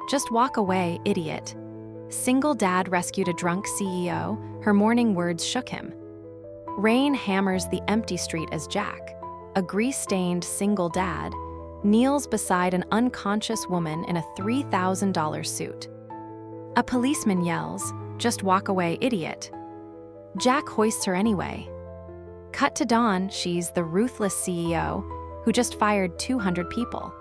Just walk away, idiot. Single dad rescued a drunk CEO, her morning words shook him. Rain hammers the empty street as Jack, a grease-stained single dad, kneels beside an unconscious woman in a $3,000 suit. A policeman yells, "Just walk away, idiot." Jack hoists her anyway. Cut to Dawn, she's the ruthless CEO who just fired 200 people.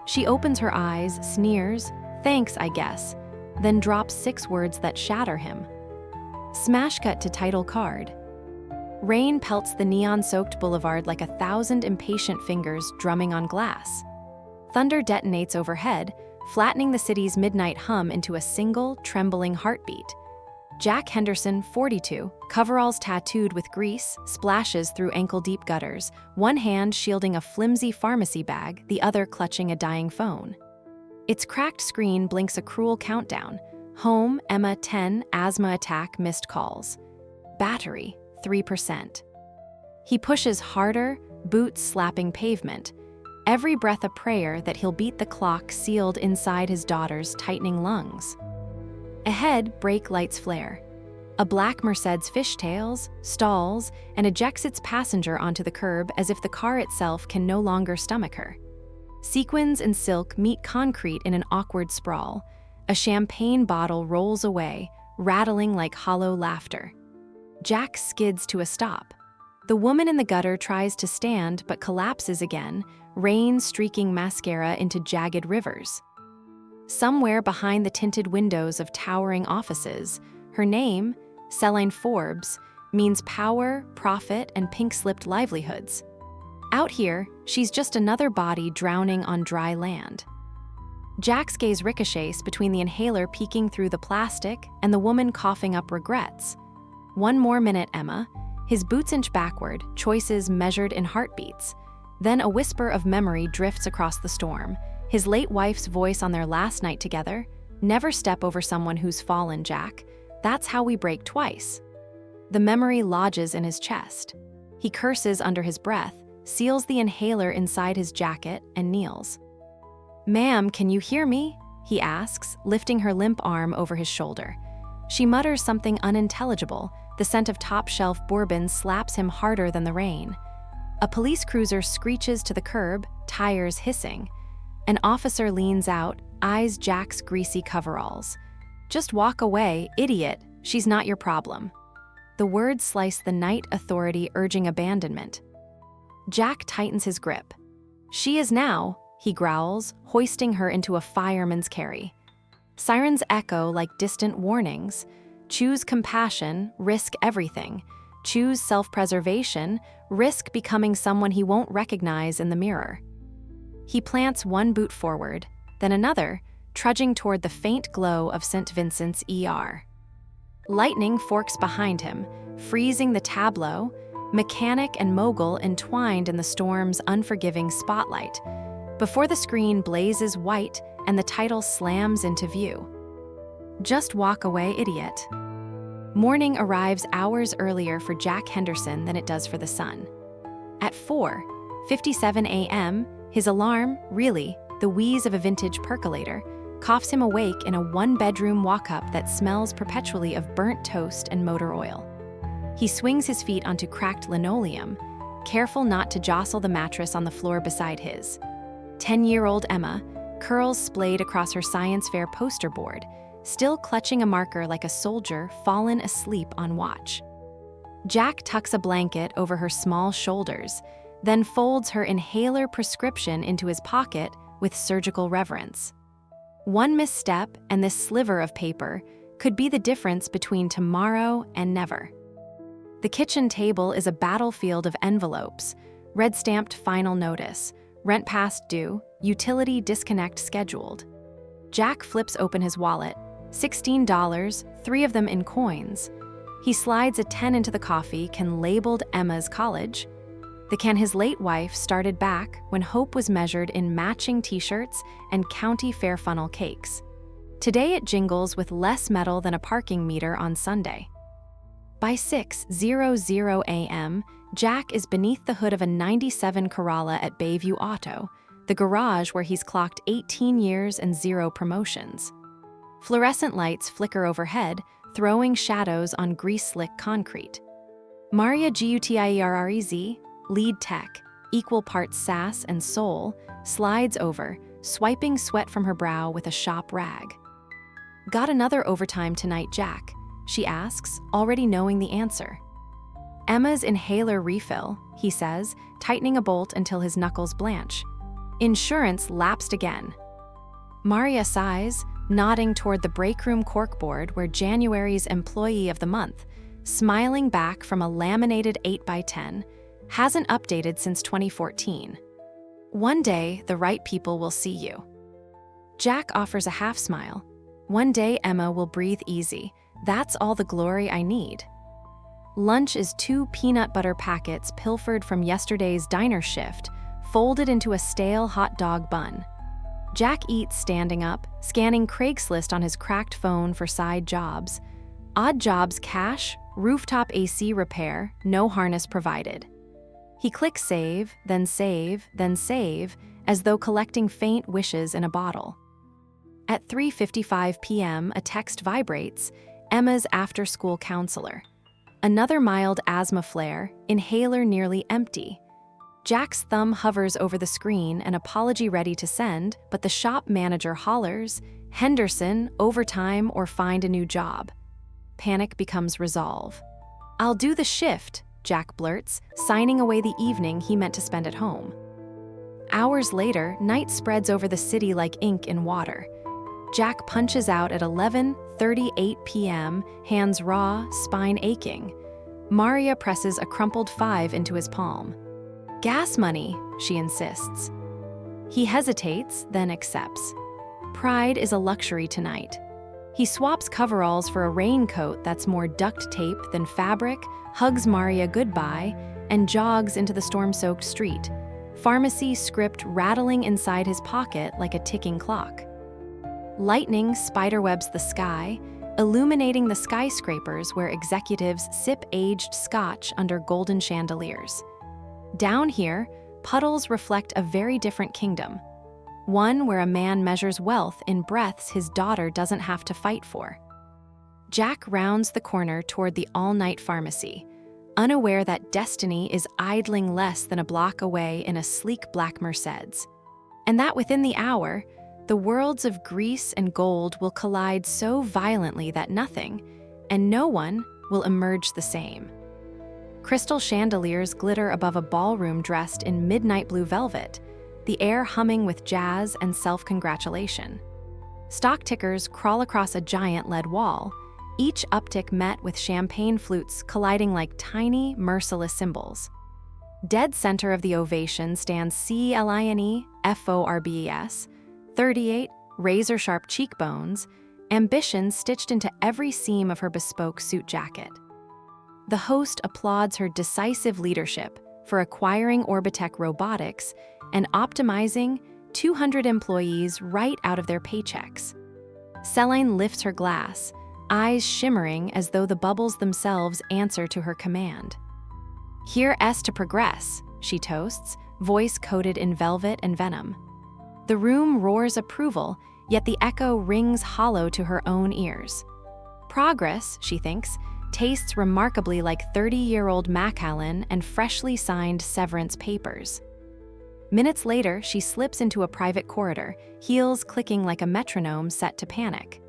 She opens her eyes, sneers, "Thanks, I guess," then drops 6 words that shatter him. Smash cut to title card. Rain pelts the neon-soaked boulevard like 1,000 impatient fingers drumming on glass. Thunder detonates overhead, flattening the city's midnight hum into a single, trembling heartbeat. Jack Henderson, 42, coveralls tattooed with grease, splashes through ankle-deep gutters, one hand shielding a flimsy pharmacy bag, the other clutching a dying phone. Its cracked screen blinks a cruel countdown. Home, Emma 10, asthma attack, missed calls. Battery, 3%. He pushes harder, boots slapping pavement. Every breath a prayer that he'll beat the clock sealed inside his daughter's tightening lungs. Ahead, brake lights flare. A black Mercedes fishtails, stalls, and ejects its passenger onto the curb as if the car itself can no longer stomach her. Sequins and silk meet concrete in an awkward sprawl. A champagne bottle rolls away, rattling like hollow laughter. Jack skids to a stop. The woman in the gutter tries to stand but collapses again, rain streaking mascara into jagged rivers. Somewhere behind the tinted windows of towering offices, her name, Celine Forbes, means power, profit, and pink-slipped livelihoods. Out here, she's just another body drowning on dry land. Jack's gaze ricochets between the inhaler peeking through the plastic and the woman coughing up regrets. One more minute, Emma. His boots inch backward, choices measured in heartbeats. Then a whisper of memory drifts across the storm. His late wife's voice on their last night together. "Never step over someone who's fallen, Jack. That's how we break twice." The memory lodges in his chest. He curses under his breath, seals the inhaler inside his jacket, and kneels. "Ma'am, can you hear me?" he asks, lifting her limp arm over his shoulder. She mutters something unintelligible. The scent of top-shelf bourbon slaps him harder than the rain. A police cruiser screeches to the curb, tires hissing. An officer leans out, eyes Jack's greasy coveralls. "Just walk away, idiot. She's not your problem." The words slice the night authority urging abandonment. Jack tightens his grip. "She is now," he growls, hoisting her into a fireman's carry. Sirens echo like distant warnings. Choose compassion, risk everything. Choose self-preservation, risk becoming someone he won't recognize in the mirror. He plants one boot forward, then another, trudging toward the faint glow of St. Vincent's ER. Lightning forks behind him, freezing the tableau, mechanic and mogul entwined in the storm's unforgiving spotlight, before the screen blazes white and the title slams into view. "Just walk away, idiot." Morning arrives hours earlier for Jack Henderson than it does for the sun. At 4:57 a.m., his alarm, really, the wheeze of a vintage percolator, coughs him awake in a one-bedroom walk-up that smells perpetually of burnt toast and motor oil. He swings his feet onto cracked linoleum, careful not to jostle the mattress on the floor beside his. 10-year-old Emma, curls splayed across her science fair poster board, still clutching a marker like a soldier fallen asleep on watch. Jack tucks a blanket over her small shoulders, then folds her inhaler prescription into his pocket with surgical reverence. One misstep and this sliver of paper could be the difference between tomorrow and never. The kitchen table is a battlefield of envelopes, red-stamped final notice, rent past due, utility disconnect scheduled. Jack flips open his wallet, $16, 3 of them in coins. He slides a 10 into the coffee can labeled Emma's college. The can his late wife started back when hope was measured in matching t-shirts and county fair funnel cakes. Today it jingles with less metal than a parking meter on Sunday. By 6:00 a.m., Jack is beneath the hood of a '97 Corolla at Bayview Auto, the garage where he's clocked 18 years and 0 promotions. Fluorescent lights flicker overhead, throwing shadows on grease-slick concrete. Maria Gutierrez, lead tech, equal parts sass and soul, slides over, swiping sweat from her brow with a shop rag. "Got another overtime tonight, Jack?" she asks, already knowing the answer. "Emma's inhaler refill," he says, tightening a bolt until his knuckles blanch. "Insurance lapsed again." Maria sighs, nodding toward the breakroom corkboard where January's Employee of the Month, smiling back from a laminated 8x10, hasn't updated since 2014. "One day, the right people will see you." Jack offers a half smile. "One day Emma will breathe easy. That's all the glory I need." Lunch is 2 peanut butter packets pilfered from yesterday's diner shift, folded into a stale hot dog bun. Jack eats standing up, scanning Craigslist on his cracked phone for side jobs. Odd jobs cash, rooftop AC repair, no harness provided. He clicks save, then save, then save, as though collecting faint wishes in a bottle. At 3:55 p.m., a text vibrates, Emma's after-school counselor. Another mild asthma flare, inhaler nearly empty. Jack's thumb hovers over the screen, an apology ready to send, but the shop manager hollers, "Henderson, overtime, or find a new job." Panic becomes resolve. "I'll do the shift," Jack blurts, signing away the evening he meant to spend at home. Hours later, night spreads over the city like ink in water. Jack punches out at 11:38 p.m., hands raw, spine aching. Maria presses a crumpled 5 into his palm. "Gas money," she insists. He hesitates, then accepts. Pride is a luxury tonight. He swaps coveralls for a raincoat that's more duct tape than fabric, hugs Maria goodbye, and jogs into the storm-soaked street, pharmacy script rattling inside his pocket like a ticking clock. Lightning spiderwebs the sky, illuminating the skyscrapers where executives sip aged scotch under golden chandeliers. Down here, puddles reflect a very different kingdom. One where a man measures wealth in breaths his daughter doesn't have to fight for. Jack rounds the corner toward the all-night pharmacy, unaware that destiny is idling less than a block away in a sleek black Mercedes. And that within the hour, the worlds of grease and gold will collide so violently that nothing, and no one, will emerge the same. Crystal chandeliers glitter above a ballroom dressed in midnight blue velvet, the air humming with jazz and self-congratulation. Stock tickers crawl across a giant lead wall, each uptick met with champagne flutes colliding like tiny, merciless cymbals. Dead center of the ovation stands CLINE FORBES, 38, razor-sharp cheekbones, ambition stitched into every seam of her bespoke suit jacket. The host applauds her decisive leadership for acquiring Orbitech Robotics and optimizing 200 employees right out of their paychecks. Celine lifts her glass, eyes shimmering as though the bubbles themselves answer to her command. "Here S to progress," she toasts, voice coated in velvet and venom. The room roars approval, yet the echo rings hollow to her own ears. Progress, she thinks, tastes remarkably like 30-year-old Macallan and freshly signed severance papers. Minutes later, she slips into a private corridor, heels clicking like a metronome set to panic.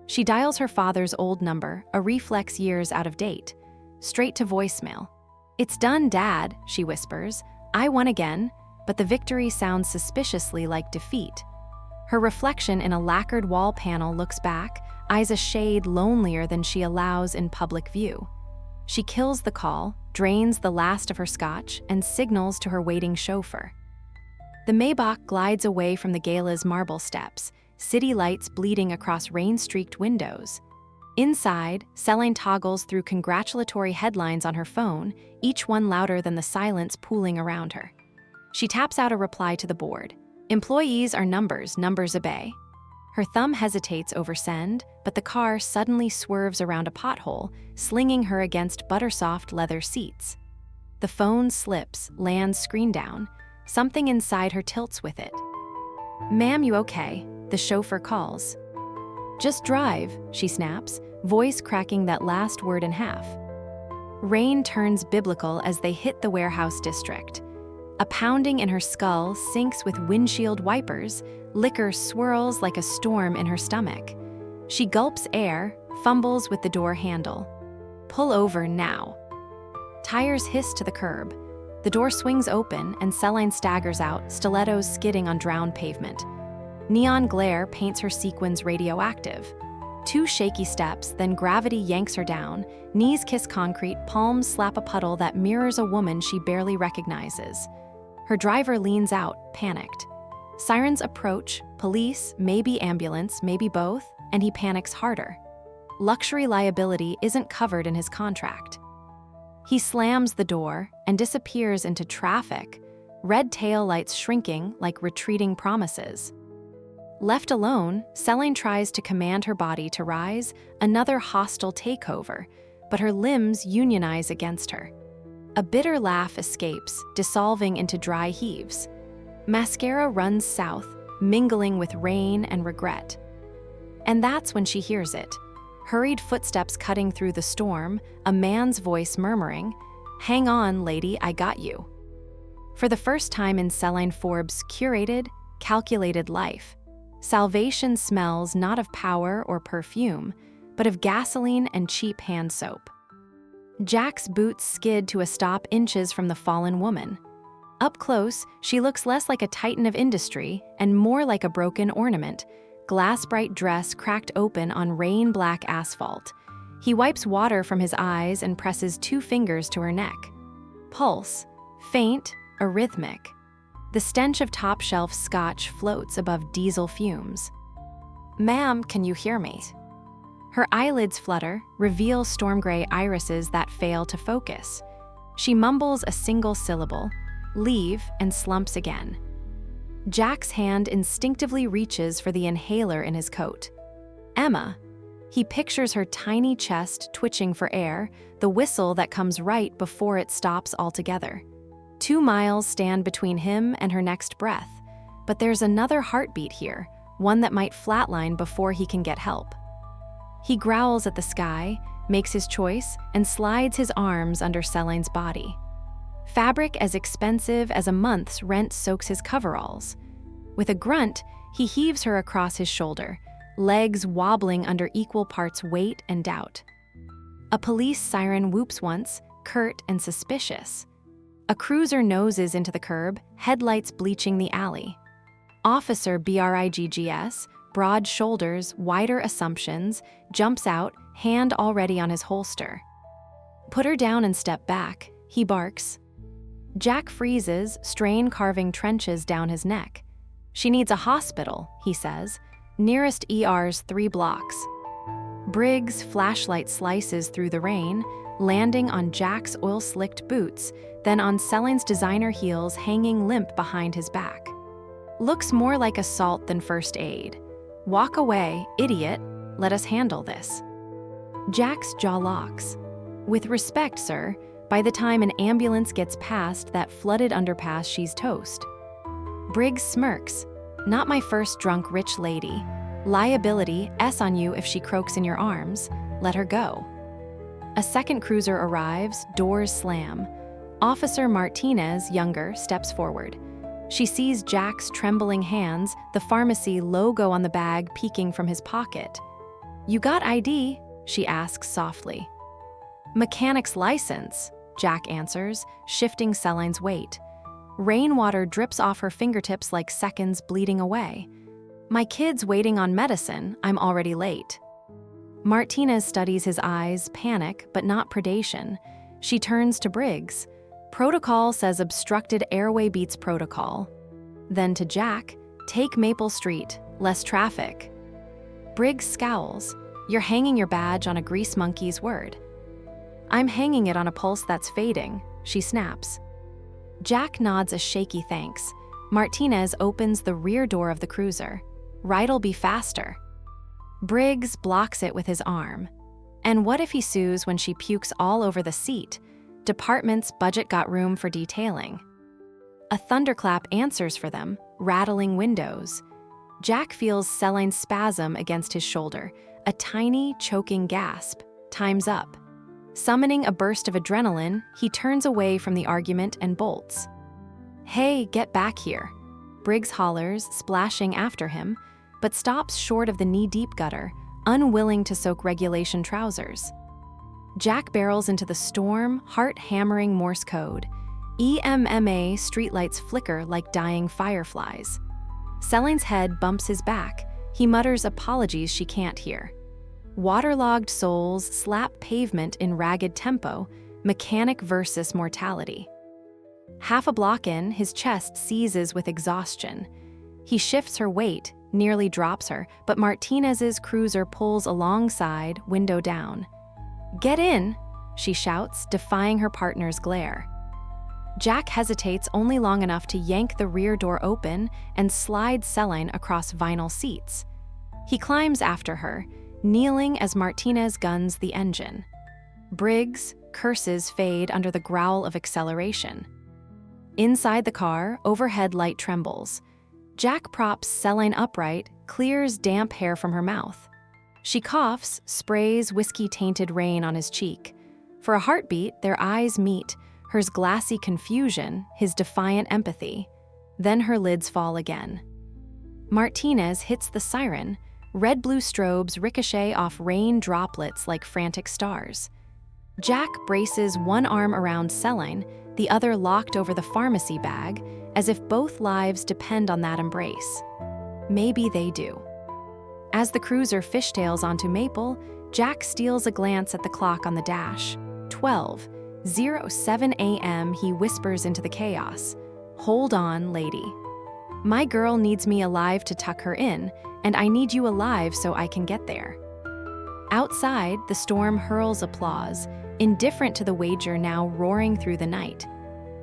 She dials her father's old number, a reflex years out of date. Straight to voicemail. "It's done, Dad," she whispers. "I won again," but the victory sounds suspiciously like defeat. Her reflection in a lacquered wall panel looks back, eyes a shade lonelier than she allows in public view. She kills the call, drains the last of her scotch, and signals to her waiting chauffeur. The Maybach glides away from the gala's marble steps, city lights bleeding across rain-streaked windows. Inside, Celine toggles through congratulatory headlines on her phone, each one louder than the silence pooling around her. She taps out a reply to the board. "Employees are numbers, numbers obey." Her thumb hesitates over send, but the car suddenly swerves around a pothole, slinging her against buttersoft leather seats. The phone slips, lands screen down. Something inside her tilts with it. "Ma'am, you okay?" the chauffeur calls. "Just drive," she snaps, voice cracking that last word in half. Rain turns biblical as they hit the warehouse district. A pounding in her skull syncs with windshield wipers, liquor swirls like a storm in her stomach. She gulps air, fumbles with the door handle. "Pull over now." Tires hiss to the curb. The door swings open and Celine staggers out, stilettos skidding on drowned pavement. Neon glare paints her sequins radioactive. 2 shaky steps, then gravity yanks her down. Knees kiss concrete, palms slap a puddle that mirrors a woman she barely recognizes. Her driver leans out, panicked. Sirens approach, police, maybe ambulance, maybe both, and he panics harder. Luxury liability isn't covered in his contract. He slams the door and disappears into traffic, red taillights shrinking like retreating promises. Left alone, Celine tries to command her body to rise, another hostile takeover, but her limbs unionize against her. A bitter laugh escapes, dissolving into dry heaves. Mascara runs south, mingling with rain and regret. And that's when she hears it. Hurried footsteps cutting through the storm, a man's voice murmuring, "Hang on, lady, I got you." For the first time in Celine Forbes' curated, calculated life, salvation smells not of power or perfume, but of gasoline and cheap hand soap. Jack's boots skid to a stop inches from the fallen woman. Up close, she looks less like a titan of industry and more like a broken ornament, glass-bright dress cracked open on rain-black asphalt. He wipes water from his eyes and presses 2 fingers to her neck. Pulse, faint, arrhythmic. The stench of top-shelf scotch floats above diesel fumes. "Ma'am, can you hear me?" Her eyelids flutter, reveal storm-gray irises that fail to focus. She mumbles a single syllable, "Leave," and slumps again. Jack's hand instinctively reaches for the inhaler in his coat. "Emma." He pictures her tiny chest twitching for air, the whistle that comes right before it stops altogether. 2 miles stand between him and her next breath, but there's another heartbeat here, one that might flatline before he can get help. He growls at the sky, makes his choice, and slides his arms under Celine's body. Fabric as expensive as a month's rent soaks his coveralls. With a grunt, he heaves her across his shoulder, legs wobbling under equal parts weight and doubt. A police siren whoops once, curt and suspicious. A cruiser noses into the curb, headlights bleaching the alley. Officer Briggs, broad shoulders, wider assumptions, jumps out, hand already on his holster. "Put her down and step back," he barks. Jack freezes, strain carving trenches down his neck. "She needs a hospital," he says. "Nearest ER's 3 blocks." Briggs' flashlight slices through the rain, landing on Jack's oil-slicked boots, then on Celine's designer heels hanging limp behind his back. "Looks more like assault than first aid. Walk away, idiot. Let us handle this." Jack's jaw locks. "With respect, sir, by the time an ambulance gets past that flooded underpass, she's toast." Briggs smirks. "Not my first drunk rich lady. Liability, S on you if she croaks in your arms. Let her go." A second cruiser arrives, doors slam. Officer Martinez, younger, steps forward. She sees Jack's trembling hands, the pharmacy logo on the bag peeking from his pocket. "You got ID?" she asks softly. "Mechanic's license," Jack answers, shifting Celine's weight. Rainwater drips off her fingertips like seconds bleeding away. "My kid's waiting on medicine. I'm already late." Martinez studies his eyes, panic, but not predation. She turns to Briggs. "Protocol says obstructed airway beats protocol." Then to Jack, "Take Maple Street, less traffic." Briggs scowls. "You're hanging your badge on a grease monkey's word." "I'm hanging it on a pulse that's fading," she snaps. Jack nods a shaky thanks. Martinez opens the rear door of the cruiser. "Ride'll be faster." Briggs blocks it with his arm. And what if he sues when she pukes all over the seat? Department's budget got room for detailing. A thunderclap answers for them, rattling windows. Jack feels Celine's spasm against his shoulder, a tiny, choking gasp. Time's up. Summoning a burst of adrenaline, he turns away from the argument and bolts. "Hey, get back here." Briggs hollers, splashing after him, but stops short of the knee-deep gutter, unwilling to soak regulation trousers. Jack barrels into the storm, heart-hammering Morse code. EMMA streetlights flicker like dying fireflies. Celine's head bumps his back. He mutters apologies she can't hear. Waterlogged soles slap pavement in ragged tempo, mechanic versus mortality. Half a block in, his chest seizes with exhaustion. He shifts her weight, nearly drops her, but Martinez's cruiser pulls alongside, window down. "Get in," she shouts, defying her partner's glare. Jack hesitates only long enough to yank the rear door open and slide Celine across vinyl seats. He climbs after her, kneeling as Martinez guns the engine. Briggs' curses fade under the growl of acceleration. Inside the car, overhead light trembles. Jack props Celine upright, clears damp hair from her mouth. She coughs, sprays whiskey-tainted rain on his cheek. For a heartbeat, their eyes meet, hers glassy confusion, his defiant empathy. Then her lids fall again. Martinez hits the siren. Red-blue strobes ricochet off rain droplets like frantic stars. Jack braces one arm around Celine, the other locked over the pharmacy bag, as if both lives depend on that embrace. Maybe they do. As the cruiser fishtails onto Maple, Jack steals a glance at the clock on the dash. 12:07 a.m. He whispers into the chaos. "Hold on, lady. My girl needs me alive to tuck her in, and I need you alive so I can get there." Outside, the storm hurls applause, indifferent to the wager now roaring through the night.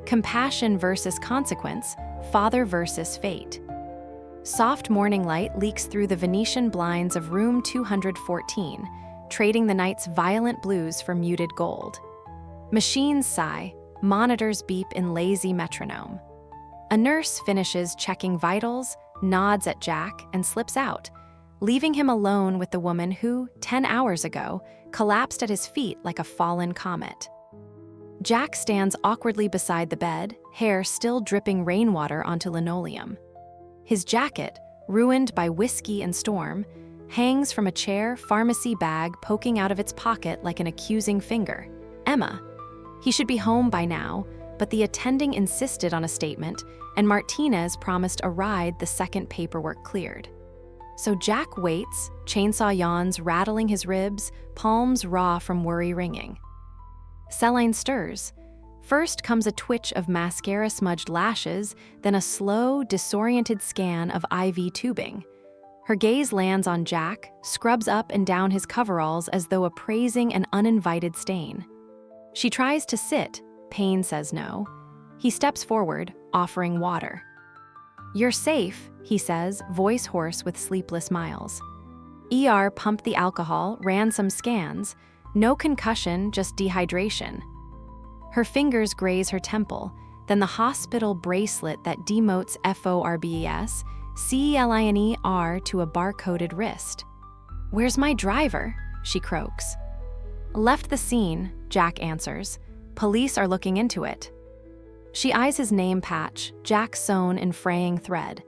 Compassion versus consequence, father versus fate. Soft morning light leaks through the Venetian blinds of room 214, trading the night's violent blues for muted gold. Machines sigh, monitors beep in lazy metronome. A nurse finishes checking vitals, nods at Jack, and slips out, leaving him alone with the woman who, 10 hours ago, collapsed at his feet like a fallen comet. Jack stands awkwardly beside the bed, hair still dripping rainwater onto linoleum. His jacket, ruined by whiskey and storm, hangs from a chair, pharmacy bag poking out of its pocket like an accusing finger. Emma. He should be home by now, but the attending insisted on a statement, and Martinez promised a ride the second paperwork cleared. So Jack waits, chainsaw yawns rattling his ribs, palms raw from worry wringing. Celine stirs. First comes a twitch of mascara-smudged lashes, then a slow, disoriented scan of IV tubing. Her gaze lands on Jack, scrubs up and down his coveralls as though appraising an uninvited stain. She tries to sit, pain says no. He steps forward, offering water. "You're safe," he says, voice hoarse with sleepless miles. ER pumped the alcohol, ran some scans. No concussion, just dehydration. Her fingers graze her temple, then the hospital bracelet that demotes FORBES, CELINER to a barcoded wrist. "Where's my driver?" she croaks. "Left the scene," Jack answers. "Police are looking into it." She eyes his name patch, Jack sewn in fraying thread.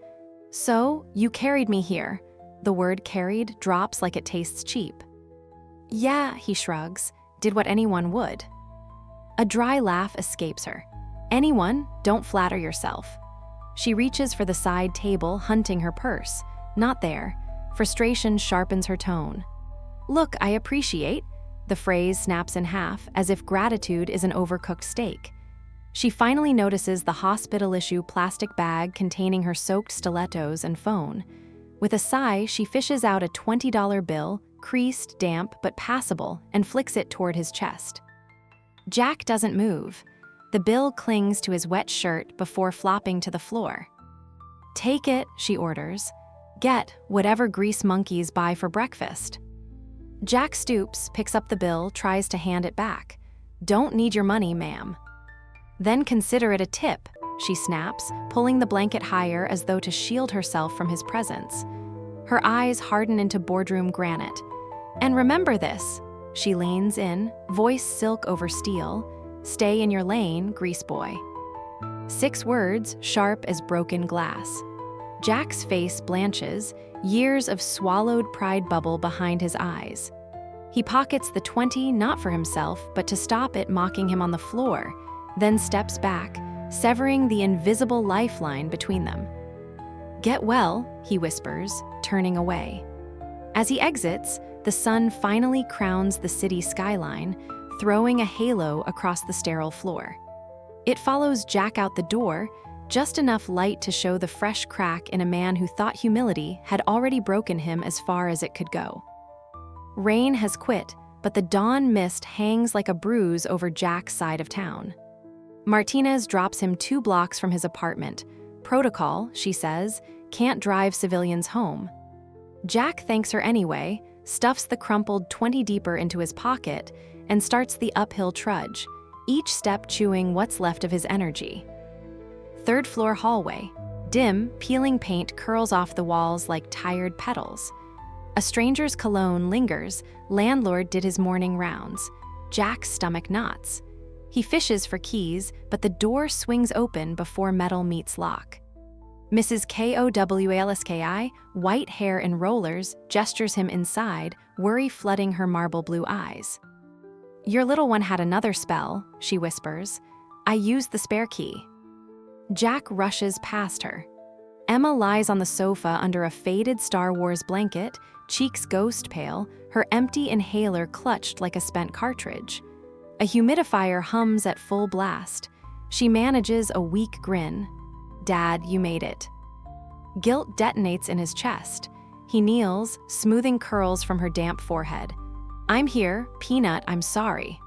"So, you carried me here." The word carried drops like it tastes cheap. "Yeah," he shrugs, "did what anyone would." A dry laugh escapes her. "Anyone? Don't flatter yourself." She reaches for the side table, hunting her purse. Not there. Frustration sharpens her tone. "Look, I appreciate." The phrase snaps in half, as if gratitude is an overcooked steak. She finally notices the hospital-issue plastic bag containing her soaked stilettos and phone. With a sigh, she fishes out a $20 bill, creased, damp, but passable, and flicks it toward his chest. Jack doesn't move. The bill clings to his wet shirt before flopping to the floor. "Take it," she orders. "Get whatever grease monkeys buy for breakfast." Jack stoops, picks up the bill, tries to hand it back. "Don't need your money, ma'am." "Then consider it a tip," she snaps, pulling the blanket higher as though to shield herself from his presence. Her eyes harden into boardroom granite. "And remember this," she leans in, voice silk over steel. "Stay in your lane, grease boy." 6 words, sharp as broken glass. Jack's face blanches, years of swallowed pride bubble behind his eyes. He pockets the 20 not for himself, but to stop it mocking him on the floor, then steps back, severing the invisible lifeline between them. "Get well," he whispers, turning away. As he exits, the sun finally crowns the city skyline, throwing a halo across the sterile floor. It follows Jack out the door, just enough light to show the fresh crack in a man who thought humility had already broken him as far as it could go. Rain has quit, but the dawn mist hangs like a bruise over Jack's side of town. Martinez drops him 2 blocks from his apartment. "Protocol," she says, "can't drive civilians home." Jack thanks her anyway, stuffs the crumpled 20 deeper into his pocket, and starts the uphill trudge, each step chewing what's left of his energy. 3rd floor hallway. Dim, peeling paint curls off the walls like tired petals. A stranger's cologne lingers. Landlord did his morning rounds. Jack's stomach knots. He fishes for keys, but the door swings open before metal meets lock. Mrs. Kowalski, white hair in rollers, gestures him inside, worry flooding her marble blue eyes. "Your little one had another spell," she whispers. "I used the spare key." Jack rushes past her. Emma lies on the sofa under a faded Star Wars blanket, cheeks ghost pale, her empty inhaler clutched like a spent cartridge. A humidifier hums at full blast. She manages a weak grin. "Dad, you made it." Guilt detonates in his chest. He kneels, smoothing curls from her damp forehead. "I'm here, Peanut, I'm sorry."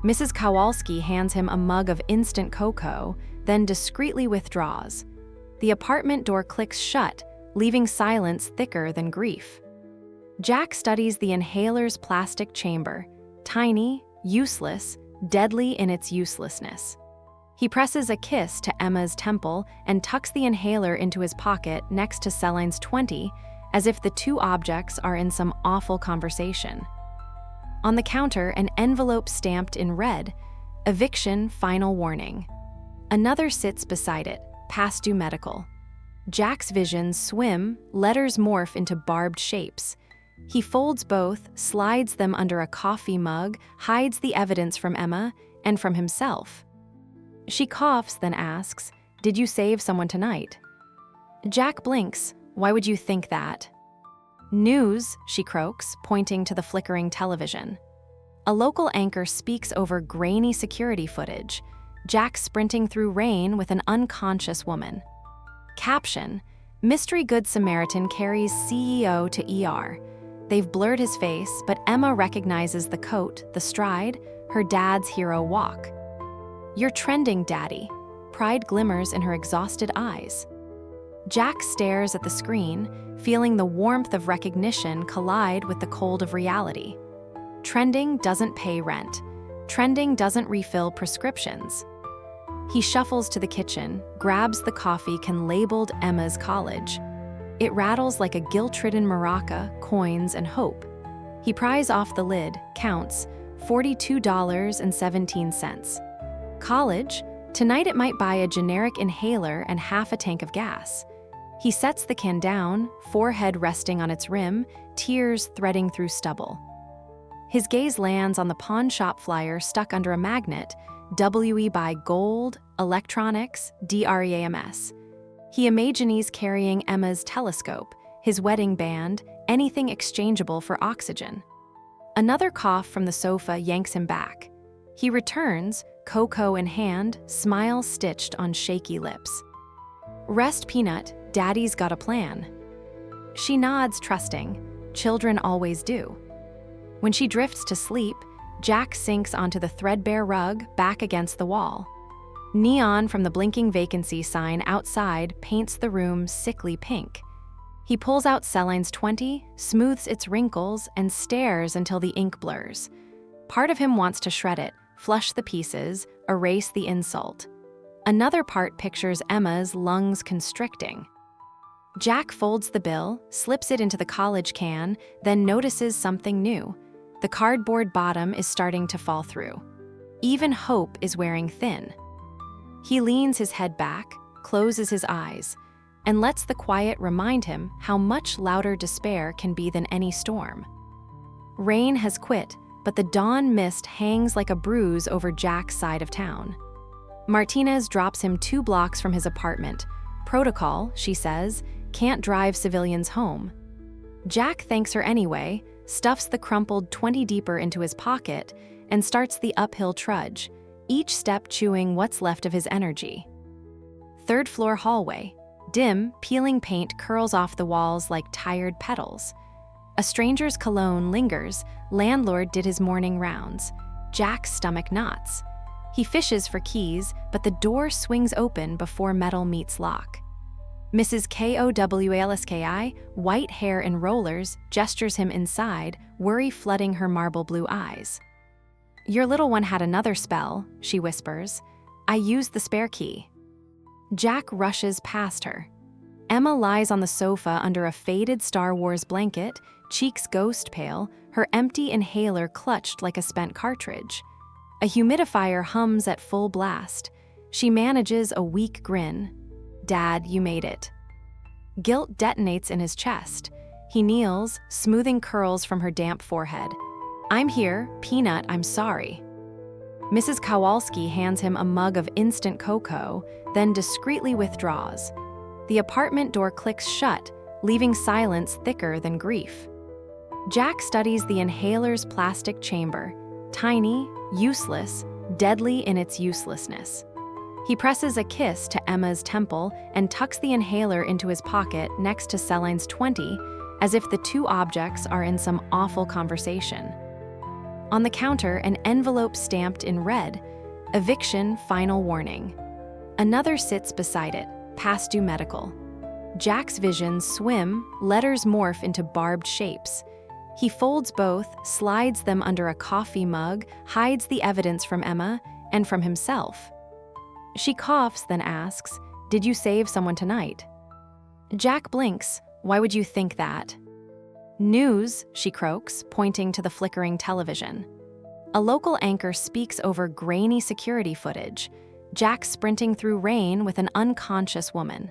Mrs. Kowalski hands him a mug of instant cocoa, then discreetly withdraws. The apartment door clicks shut, leaving silence thicker than grief. Jack studies the inhaler's plastic chamber, tiny, useless, deadly in its uselessness. He presses a kiss to Emma's temple and tucks the inhaler into his pocket next to Celine's 20, as if the 2 objects are in some awful conversation. On the counter, an envelope stamped in red, "Eviction Final Warning." Another sits beside it, "Past due medical." Jack's visions swim, letters morph into barbed shapes. He folds both, slides them under a coffee mug, hides the evidence from Emma and from himself. She coughs, then asks, "Did you save someone tonight?" Jack blinks. "Why would you think that?" "News," she croaks, pointing to the flickering television. A local anchor speaks over grainy security footage. Jack sprinting through rain with an unconscious woman. Caption: "Mystery Good Samaritan carries CEO to ER." They've blurred his face, but Emma recognizes the coat, the stride, her dad's hero walk. "You're trending, Daddy." Pride glimmers in her exhausted eyes. Jack stares at the screen, feeling the warmth of recognition collide with the cold of reality. Trending doesn't pay rent. Trending doesn't refill prescriptions. He shuffles to the kitchen, grabs the coffee can labeled Emma's college. It rattles like a guilt-ridden maraca, coins, and hope. He pries off the lid, counts, $42.17. College? Tonight it might buy a generic inhaler and half a tank of gas. He sets the can down, forehead resting on its rim, tears threading through stubble. His gaze lands on the pawn shop flyer stuck under a magnet, WE by Gold, Electronics, DREAMS. He imagines carrying Emma's telescope, his wedding band, anything exchangeable for oxygen. Another cough from the sofa yanks him back. He returns, cocoa in hand, smile stitched on shaky lips. "Rest, Peanut, Daddy's got a plan." She nods, trusting. Children always do. When she drifts to sleep, Jack sinks onto the threadbare rug back against the wall. Neon from the blinking vacancy sign outside paints the room sickly pink. He pulls out Celine's 20, smooths its wrinkles, and stares until the ink blurs. Part of him wants to shred it, flush the pieces, erase the insult. Another part pictures Emma's lungs constricting. Jack folds the bill, slips it into the college can, then notices something new. The cardboard bottom is starting to fall through. Even hope is wearing thin. He leans his head back, closes his eyes, and lets the quiet remind him how much louder despair can be than any storm. Rain has quit, but the dawn mist hangs like a bruise over Jack's side of town. Martinez drops him 2 blocks from his apartment. Protocol, she says, can't drive civilians home. Jack thanks her anyway, stuffs the crumpled 20 deeper into his pocket, and starts the uphill trudge, each step chewing what's left of his energy. 3rd floor hallway. Dim, peeling paint curls off the walls like tired petals. A stranger's cologne lingers. Landlord did his morning rounds. Jack's stomach knots. He fishes for keys, but the door swings open before metal meets lock. Mrs. Kowalski, white hair and rollers, gestures him inside, worry flooding her marble blue eyes. "Your little one had another spell," she whispers. "I used the spare key." Jack rushes past her. Emma lies on the sofa under a faded Star Wars blanket, cheeks ghost pale, her empty inhaler clutched like a spent cartridge. A humidifier hums at full blast. She manages a weak grin. "Dad, you made it." Guilt detonates in his chest. He kneels, smoothing curls from her damp forehead. "I'm here, Peanut, I'm sorry." Mrs. Kowalski hands him a mug of instant cocoa, then discreetly withdraws. The apartment door clicks shut, leaving silence thicker than grief. Jack studies the inhaler's plastic chamber, tiny, useless, deadly in its uselessness. He presses a kiss to Emma's temple and tucks the inhaler into his pocket next to Celine's 20, as if the 2 objects are in some awful conversation. On the counter, an envelope stamped in red, "Eviction Final Warning." Another sits beside it, "Past due medical." Jack's visions swim, letters morph into barbed shapes. He folds both, slides them under a coffee mug, hides the evidence from Emma and from himself. She coughs, then asks, "Did you save someone tonight?" Jack blinks. "Why would you think that?" "News," she croaks, pointing to the flickering television. A local anchor speaks over grainy security footage. Jack sprinting through rain with an unconscious woman.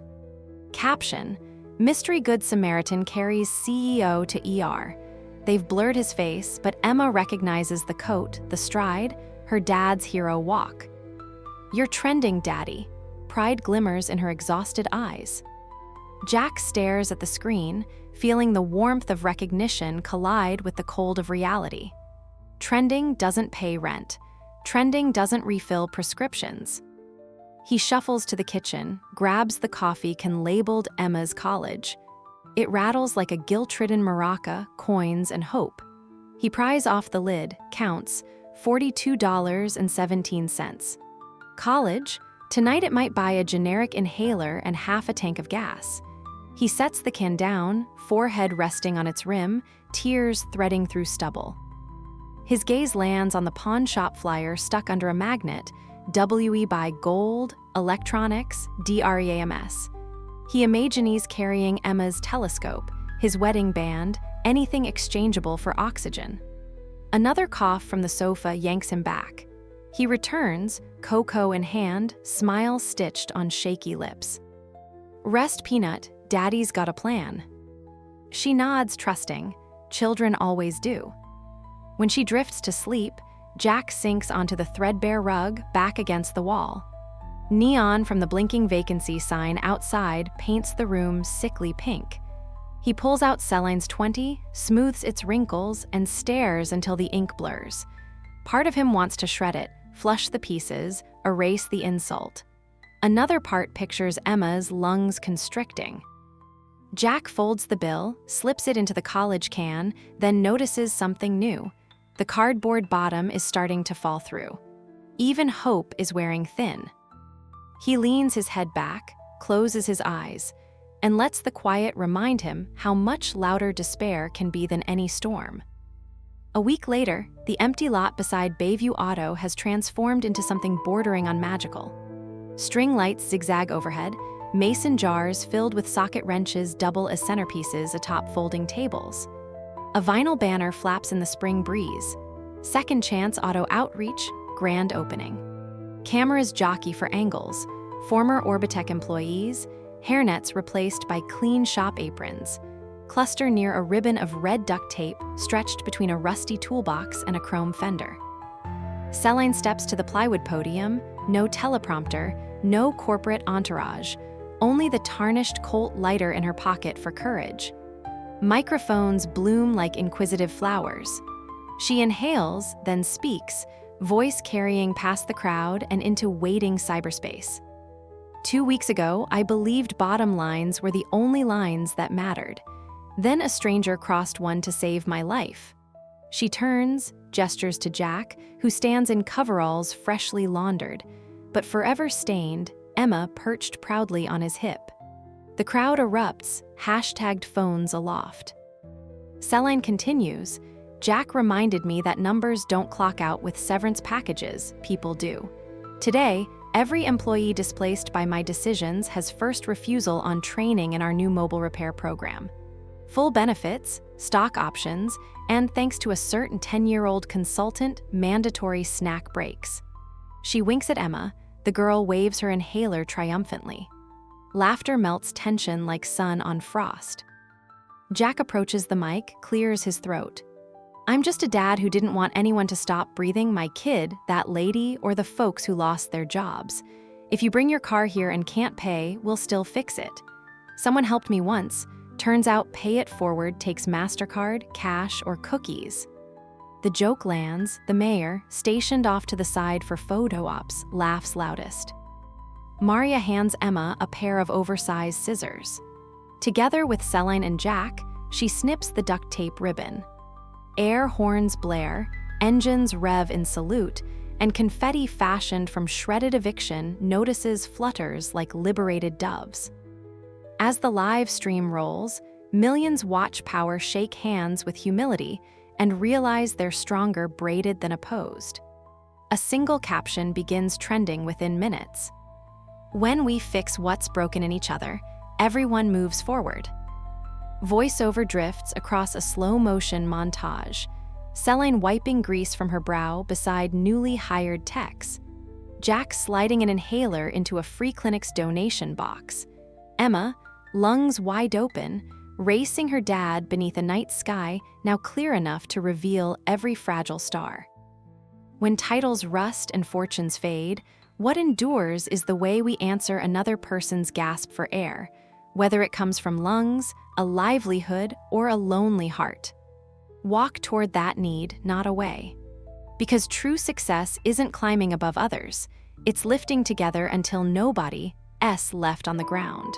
Caption: "Mystery Good Samaritan carries CEO to ER." They've blurred his face, but Emma recognizes the coat, the stride, her dad's hero walk. "You're trending, Daddy." Pride glimmers in her exhausted eyes. Jack stares at the screen, feeling the warmth of recognition collide with the cold of reality. Trending doesn't pay rent. Trending doesn't refill prescriptions. He shuffles to the kitchen, grabs the coffee can labeled Emma's college. It rattles like a guilt-ridden maraca, coins, and hope. He pries off the lid, counts, $42.17. College? Tonight it might buy a generic inhaler and half a tank of gas. He sets the can down, forehead resting on its rim, tears threading through stubble. His gaze lands on the pawn shop flyer stuck under a magnet, WE by Gold, Electronics, DREAMS. He imagines carrying Emma's telescope, his wedding band, anything exchangeable for oxygen. Another cough from the sofa yanks him back. He returns, cocoa in hand, smile stitched on shaky lips. "Rest, Peanut, Daddy's got a plan." She nods, trusting. Children always do. When she drifts to sleep, Jack sinks onto the threadbare rug, back against the wall. Neon from the blinking vacancy sign outside paints the room sickly pink. He pulls out Celine's 20, smooths its wrinkles, and stares until the ink blurs. Part of him wants to shred it, flush the pieces, erase the insult. Another part pictures Emma's lungs constricting. Jack folds the bill, slips it into the college can, then notices something new. The cardboard bottom is starting to fall through. Even hope is wearing thin. He leans his head back, closes his eyes, and lets the quiet remind him how much louder despair can be than any storm. A week later, the empty lot beside Bayview Auto has transformed into something bordering on magical. String lights zigzag overhead, Mason jars filled with socket wrenches double as centerpieces atop folding tables. A vinyl banner flaps in the spring breeze. Second Chance Auto Outreach, grand opening. Cameras jockey for angles. Former Orbitech employees, hairnets replaced by clean shop aprons. Cluster near a ribbon of red duct tape stretched between a rusty toolbox and a chrome fender. Celine steps to the plywood podium, no teleprompter, no corporate entourage, only the tarnished Colt lighter in her pocket for courage. Microphones bloom like inquisitive flowers. She inhales, then speaks, voice carrying past the crowd and into waiting cyberspace. 2 weeks ago, I believed bottom lines were the only lines that mattered. Then a stranger crossed one to save my life. She turns, gestures to Jack, who stands in coveralls freshly laundered, but forever stained, Emma perched proudly on his hip. The crowd erupts, hashtagged phones aloft. Celine continues, Jack reminded me that numbers don't clock out with severance packages, people do. Today, every employee displaced by my decisions has first refusal on training in our new mobile repair program. Full benefits, stock options, and thanks to a certain 10-year-old consultant, mandatory snack breaks. She winks at Emma, the girl waves her inhaler triumphantly. Laughter melts tension like sun on frost. Jack approaches the mic, clears his throat. I'm just a dad who didn't want anyone to stop breathing my kid, that lady, or the folks who lost their jobs. If you bring your car here and can't pay, we'll still fix it. Someone helped me once. Turns out pay it forward takes MasterCard, cash, or cookies. The joke lands, the mayor, stationed off to the side for photo ops, laughs loudest. Maria hands Emma a pair of oversized scissors. Together with Celine and Jack, she snips the duct tape ribbon. Air horns blare, engines rev in salute, and confetti fashioned from shredded eviction notices flutters like liberated doves. As the live stream rolls, millions watch power shake hands with humility and realize they're stronger braided than opposed. A single caption begins trending within minutes. When we fix what's broken in each other, everyone moves forward. Voiceover drifts across a slow-motion montage, Celine wiping grease from her brow beside newly hired techs, Jack sliding an inhaler into a free clinic's donation box, Emma, lungs wide open, racing her dad beneath a night sky now clear enough to reveal every fragile star. When titles rust and fortunes fade, what endures is the way we answer another person's gasp for air, whether it comes from lungs, a livelihood, or a lonely heart. Walk toward that need, not away. Because true success isn't climbing above others, it's lifting together until nobody left on the ground.